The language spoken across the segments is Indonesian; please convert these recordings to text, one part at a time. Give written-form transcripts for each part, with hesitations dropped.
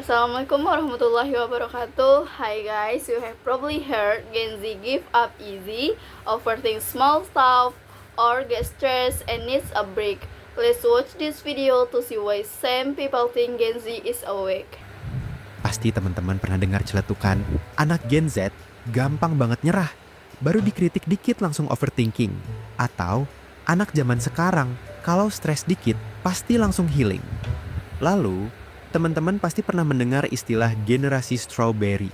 Assalamualaikum warahmatullahi wabarakatuh. Hi guys, you have probably heard Gen Z give up easy, overthink small stuff, or get stressed and needs a break. Let's watch this video to see why some people think Gen Z is awake. Pasti teman-teman pernah dengar celetukan, anak Gen Z gampang banget nyerah. Baru dikritik dikit langsung overthinking. Atau, anak zaman sekarang kalau stres dikit pasti langsung healing. Lalu, teman-teman pasti pernah mendengar istilah generasi strawberry.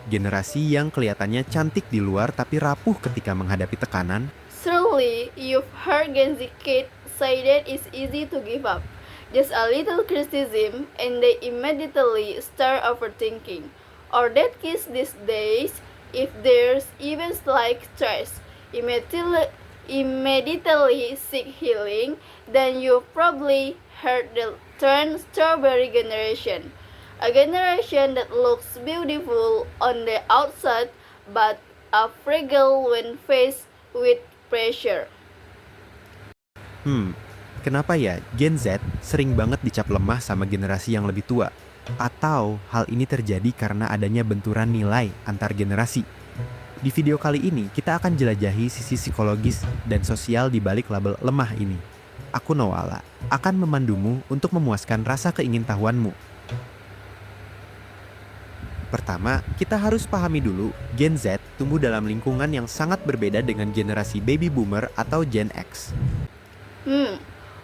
Generasi yang kelihatannya cantik di luar tapi rapuh ketika menghadapi tekanan. Surely, you've heard Gen Z kids say that it's easy to give up. Just a little criticism and they immediately start overthinking. Or that kids these days, if there's even slight stress, immediately seek healing, then you've probably heard the term strawberry generation. A generation that looks beautiful on the outside but fragile when faced with pressure. Kenapa ya Gen Z sering banget dicap lemah sama generasi yang lebih tua? Atau hal ini terjadi karena adanya benturan nilai antar generasi? Di video kali ini kita akan jelajahi sisi psikologis dan sosial di balik label lemah ini. Aku Noala akan memandumu untuk memuaskan rasa keingintahuanmu. Pertama, kita harus pahami dulu Gen Z tumbuh dalam lingkungan yang sangat berbeda dengan generasi baby boomer atau Gen X.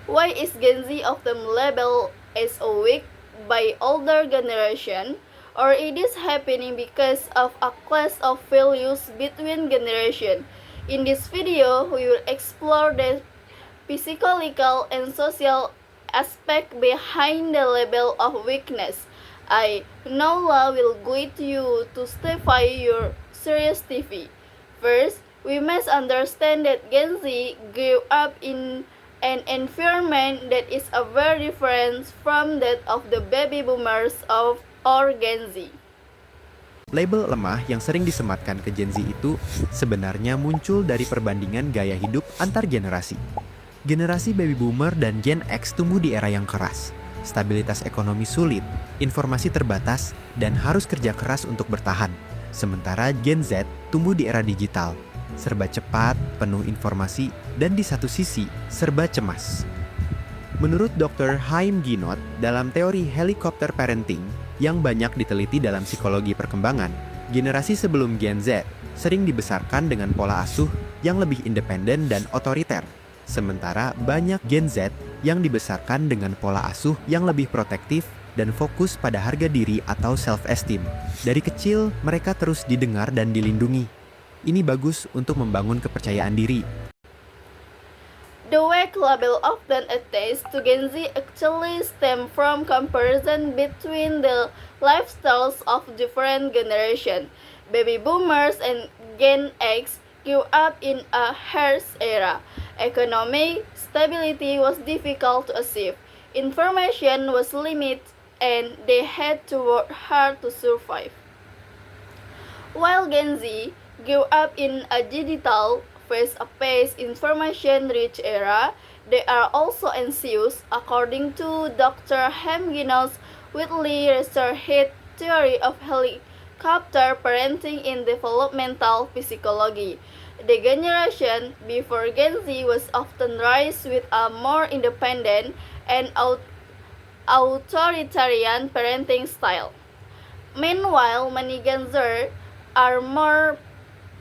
Why is Gen Z often labeled as weak by older generation? Or it is happening because of a clash of values between generations? In this video, we will explore the psychological and social aspect behind the label of weakness. I, Nola, will guide you to stepify your serious TV. First, we must understand that Gen Z grew up in an environment that is very different from that of the baby boomers or Gen Z. Label lemah yang sering disematkan ke Gen Z itu sebenarnya muncul dari perbandingan gaya hidup antar generasi. Generasi baby boomer dan Gen X tumbuh di era yang keras. Stabilitas ekonomi sulit, informasi terbatas, dan harus kerja keras untuk bertahan. Sementara Gen Z tumbuh di era digital, serba cepat, penuh informasi, dan di satu sisi serba cemas. Menurut Dr. Haim Ginott dalam teori helikopter parenting yang banyak diteliti dalam psikologi perkembangan, generasi sebelum Gen Z sering dibesarkan dengan pola asuh yang lebih independen dan otoriter. Sementara banyak Gen Z yang dibesarkan dengan pola asuh yang lebih protektif dan fokus pada harga diri atau self-esteem. Dari kecil, mereka terus didengar dan dilindungi. Ini bagus untuk membangun kepercayaan diri. The weak label often attached to Gen Z actually stem from comparison between the lifestyles of different generations. Baby boomers and Gen X grew up in a harsh era. Economic stability was difficult to achieve. Information was limited and they had to work hard to survive. While Gen Z grew up in a digital, fast-paced, information-rich era, they are also anxious, according to Dr. Haim Ginott's widely researched theory of helicopter parenting in developmental psychology. The generation before Gen Z was often raised with a more independent and authoritarian parenting style. Meanwhile, many Gen Z are more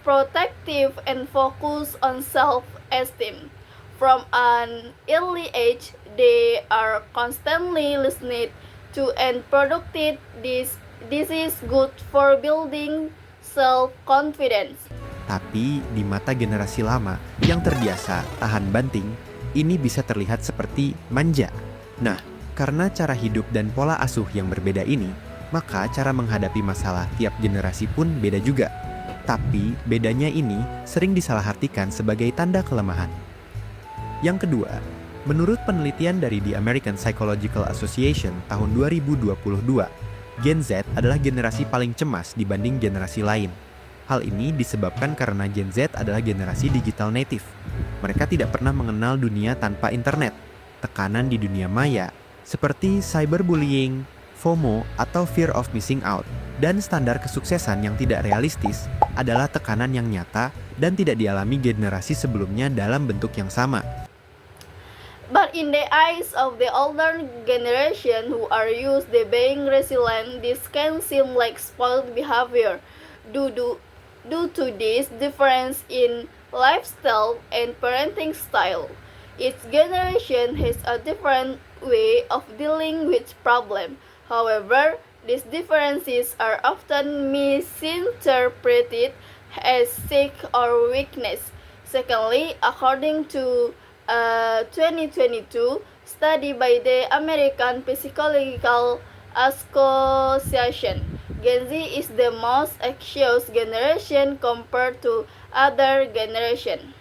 protective and focused on self-esteem. From an early age, they are constantly listening to and productive. This is good for building self-confidence. Tapi di mata generasi lama yang terbiasa tahan banting, ini bisa terlihat seperti manja. Nah, karena cara hidup dan pola asuh yang berbeda ini, maka cara menghadapi masalah tiap generasi pun beda juga. Tapi bedanya ini sering disalahartikan sebagai tanda kelemahan. Yang kedua, menurut penelitian dari The American Psychological Association tahun 2022, Gen Z adalah generasi paling cemas dibanding generasi lain. Hal ini disebabkan karena Gen Z adalah generasi digital native. Mereka tidak pernah mengenal dunia tanpa internet. Tekanan di dunia maya, seperti cyberbullying, FOMO atau fear of missing out, dan standar kesuksesan yang tidak realistis adalah tekanan yang nyata dan tidak dialami generasi sebelumnya dalam bentuk yang sama. But in the eyes of the older generation who are used to being resilient, this can seem like spoiled behavior due to this difference in lifestyle and parenting style. Each generation has a different way of dealing with problem. However, these differences are often misinterpreted as sick or weakness. Secondly, according to a 2022 study by the American Psychological Association, Gen Z is the most anxious generation compared to other generation.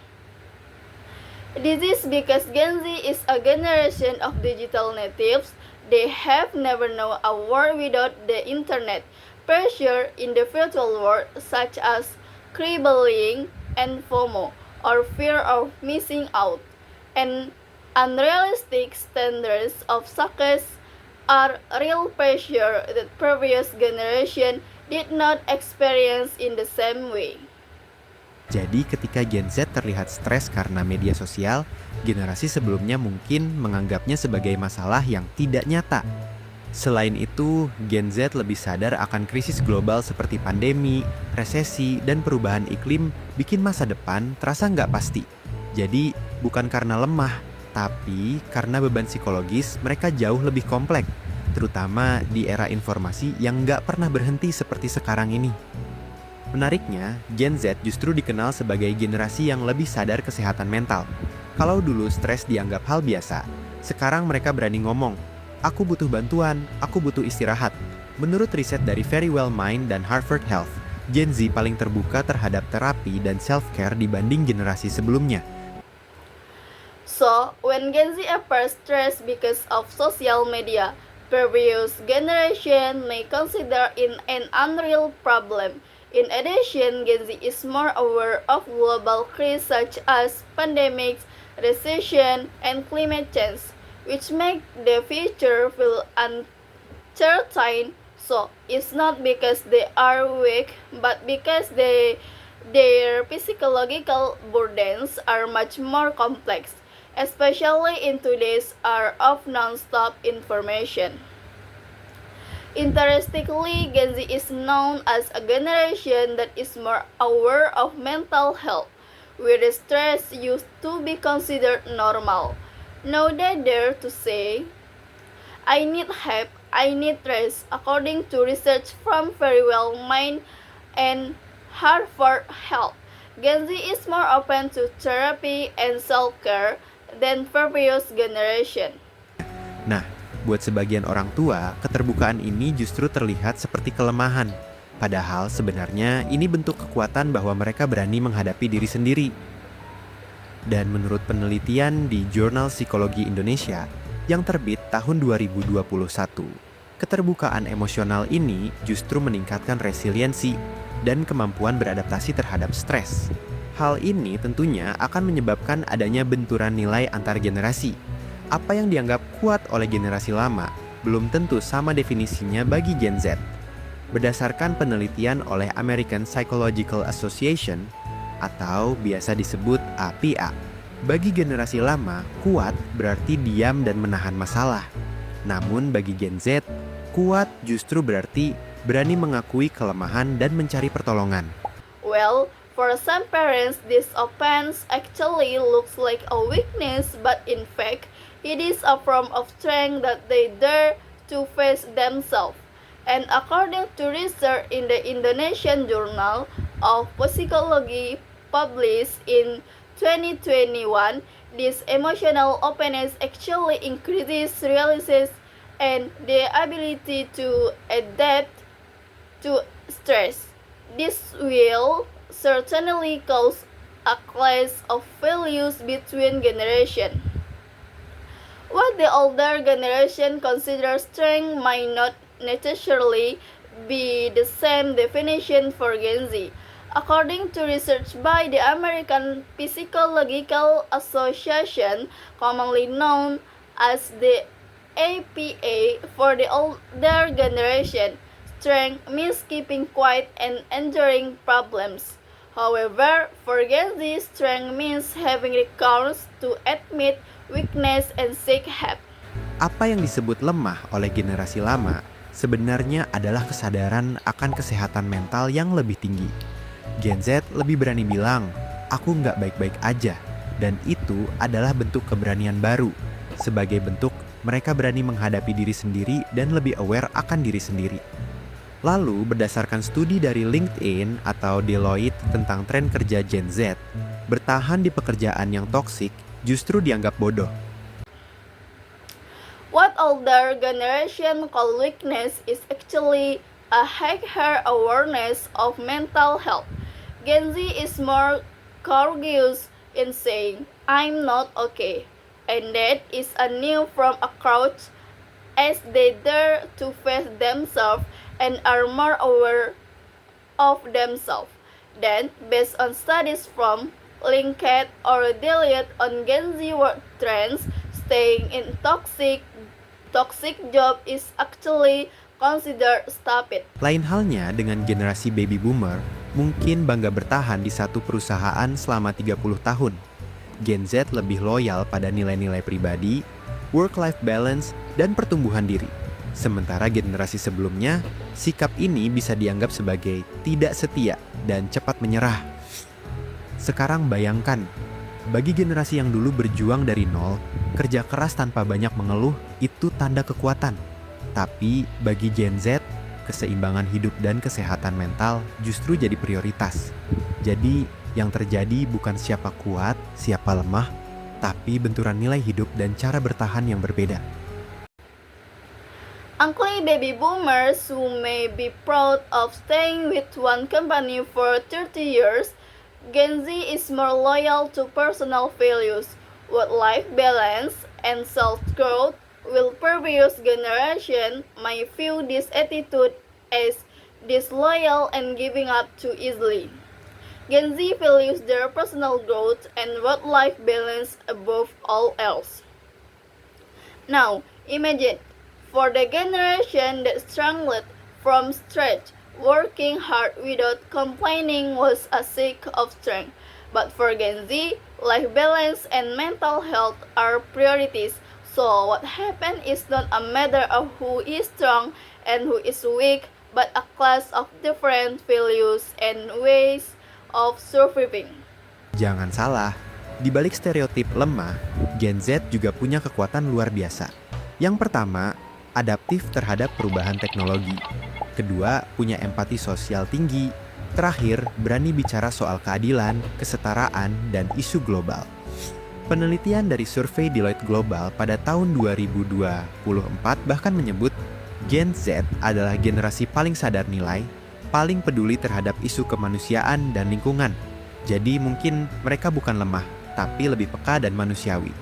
This is because Gen Z is a generation of digital natives. They have never known a world without the internet. Pressure in the virtual world, such as cyberbullying and FOMO, or fear of missing out, and unrealistic standards of success are real pressure that previous generation did not experience in the same way. Jadi ketika Gen Z terlihat stres karena media sosial, generasi sebelumnya mungkin menganggapnya sebagai masalah yang tidak nyata. Selain itu, Gen Z lebih sadar akan krisis global seperti pandemi, resesi, dan perubahan iklim bikin masa depan terasa nggak pasti. Jadi, bukan karena lemah, tapi karena beban psikologis mereka jauh lebih kompleks, terutama di era informasi yang nggak pernah berhenti seperti sekarang ini. Menariknya, Gen Z justru dikenal sebagai generasi yang lebih sadar kesehatan mental. Kalau dulu stres dianggap hal biasa, sekarang mereka berani ngomong, "Aku butuh bantuan, aku butuh istirahat." Menurut riset dari Verywell Mind dan Harvard Health, Gen Z paling terbuka terhadap terapi dan self-care dibanding generasi sebelumnya. So, when Gen Z appears stressed because of social media, previous generation may consider it an unreal problem. In addition, Gen Z is more aware of global crises such as pandemics, recession, and climate change, which make the future feel uncertain. So, it's not because they are weak, but because their psychological burdens are much more complex, especially in today's era of non-stop information. Interestingly, Gen Z is known as a generation that is more aware of mental health, where stress used to be considered normal. Now they dare to say, "I need help, I need rest," according to research from Verywell Mind and Harvard Health. Gen Z is more open to therapy and self-care than previous generation. Nah, buat sebagian orang tua, keterbukaan ini justru terlihat seperti kelemahan. Padahal sebenarnya ini bentuk kekuatan bahwa mereka berani menghadapi diri sendiri. Dan menurut penelitian di Jurnal Psikologi Indonesia yang terbit tahun 2021, keterbukaan emosional ini justru meningkatkan resiliensi dan kemampuan beradaptasi terhadap stres. Hal ini tentunya akan menyebabkan adanya benturan nilai antar generasi. Apa yang dianggap kuat oleh generasi lama belum tentu sama definisinya bagi Gen Z. Berdasarkan penelitian oleh American Psychological Association atau biasa disebut APA, bagi generasi lama, kuat berarti diam dan menahan masalah. Namun bagi Gen Z, kuat justru berarti berani mengakui kelemahan dan mencari pertolongan. Well, for some parents, this offense actually looks like a weakness, but in fact, it is a form of strength that they dare to face themselves. And according to research in the Indonesian Journal of Psychology published in 2021, this emotional openness actually increases resilience and the ability to adapt to stress. This will certainly cause a clash of values between generations. What the older generation considers strength might not necessarily be the same definition for Gen Z. According to research by the American Psychological Association, commonly known as the APA for the older generation. Strength means keeping quiet and enduring problems. However, for Gen Z, strength means having the courage to admit weakness and seek help. Apa yang disebut lemah oleh generasi lama sebenarnya adalah kesadaran akan kesehatan mental yang lebih tinggi. Gen Z lebih berani bilang, aku nggak baik-baik aja. Dan itu adalah bentuk keberanian baru. Sebagai bentuk, mereka berani menghadapi diri sendiri dan lebih aware akan diri sendiri. Lalu, berdasarkan studi dari LinkedIn atau Deloitte tentang tren kerja Gen Z, bertahan di pekerjaan yang toksik justru dianggap bodoh. What older generation call weakness is actually a higher awareness of mental health. Gen Z is more courageous in saying, I'm not okay. And that is a new from a crowd as they dare to face themselves and are more aware of themselves. Then, based on studies from LinkedIn or Deloitte on Gen Z work trends, staying in toxic job is actually considered stupid. Lain halnya dengan generasi baby boomer, mungkin bangga bertahan di satu perusahaan selama 30 tahun. Gen Z lebih loyal pada nilai-nilai pribadi, work-life balance, dan pertumbuhan diri. Sementara generasi sebelumnya, sikap ini bisa dianggap sebagai tidak setia dan cepat menyerah. Sekarang bayangkan, bagi generasi yang dulu berjuang dari nol, kerja keras tanpa banyak mengeluh itu tanda kekuatan. Tapi bagi Gen Z, keseimbangan hidup dan kesehatan mental justru jadi prioritas. Jadi, yang terjadi bukan siapa kuat, siapa lemah, tapi benturan nilai hidup dan cara bertahan yang berbeda. Uncle baby boomers who may be proud of staying with one company for 30 years, Gen Z is more loyal to personal values, work-life balance, and self-growth, while previous generation may view this attitude as disloyal and giving up too easily. Gen Z values their personal growth and work-life balance above all else. Now, imagine, for the generation that struggled from scratch, working hard without complaining was a sign of strength. But for Gen Z, life balance and mental health are priorities. So what happened is not a matter of who is strong and who is weak, but a clash of different values and ways of surviving. Jangan salah, di balik stereotip lemah, Gen Z juga punya kekuatan luar biasa. Yang pertama, adaptif terhadap perubahan teknologi. Kedua, punya empati sosial tinggi. Terakhir, berani bicara soal keadilan, kesetaraan, dan isu global. Penelitian dari survei Deloitte Global pada tahun 2024 bahkan menyebut Gen Z adalah generasi paling sadar nilai, paling peduli terhadap isu kemanusiaan dan lingkungan. Jadi mungkin mereka bukan lemah, tapi lebih peka dan manusiawi.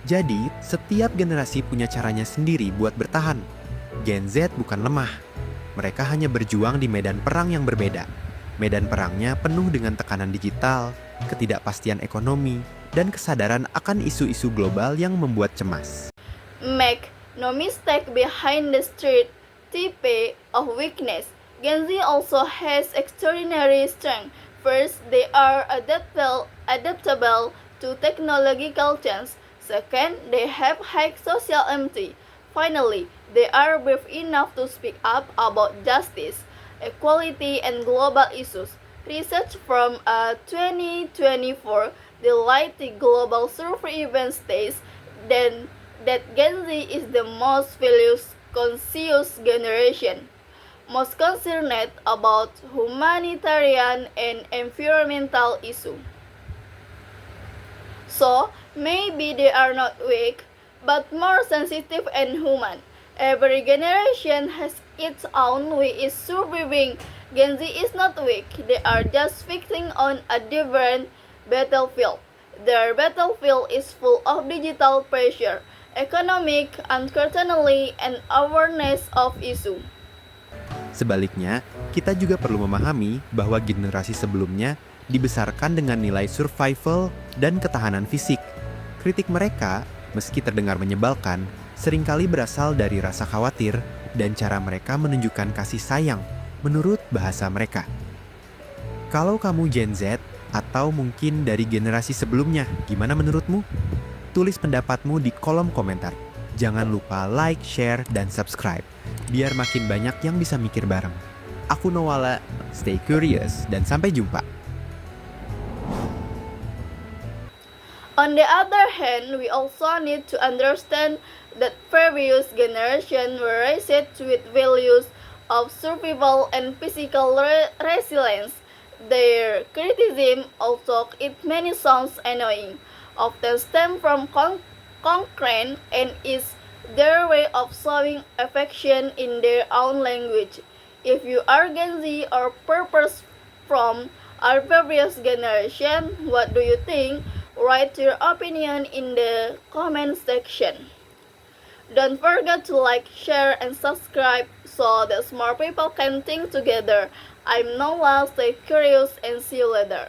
Jadi, setiap generasi punya caranya sendiri buat bertahan. Gen Z bukan lemah. Mereka hanya berjuang di medan perang yang berbeda. Medan perangnya penuh dengan tekanan digital, ketidakpastian ekonomi, dan kesadaran akan isu-isu global yang membuat cemas. Make no mistake, behind the stereotype of weakness, Gen Z also has extraordinary strength. First, they are adaptable to technological change. Second, they have high social empathy. Finally, they are brave enough to speak up about justice, equality, and global issues. Research from a 2024 Deloitte Global Survey even states that Gen Z is the most values-conscious generation, most concerned about humanitarian and environmental issues. So, maybe they are not weak, but more sensitive and human. Every generation has its own way of surviving. Gen Z is not weak, they are just fighting on a different battlefield. Their battlefield is full of digital pressure, economic uncertainty, and awareness of issue. Sebaliknya, kita juga perlu memahami bahwa generasi sebelumnya dibesarkan dengan nilai survival dan ketahanan fisik. Kritik mereka meski terdengar menyebalkan, seringkali berasal dari rasa khawatir dan cara mereka menunjukkan kasih sayang menurut bahasa mereka. Kalau kamu Gen Z atau mungkin dari generasi sebelumnya, gimana menurutmu? Tulis pendapatmu di kolom komentar. Jangan lupa like, share, dan subscribe, biar makin banyak yang bisa mikir bareng. Aku Noala, stay curious, dan sampai jumpa. On the other hand, we also need to understand that previous generations were raised with values of survival and physical resilience. Their criticism, although it may sound annoying, often stem from concern and is their way of showing affection in their own language. If you are Gen Z or purpose from our previous generation, what do you think? Write your opinion in the comment section. Don't forget to like, share, and subscribe so that more people can think together. I'm Nola, stay curious and see you later.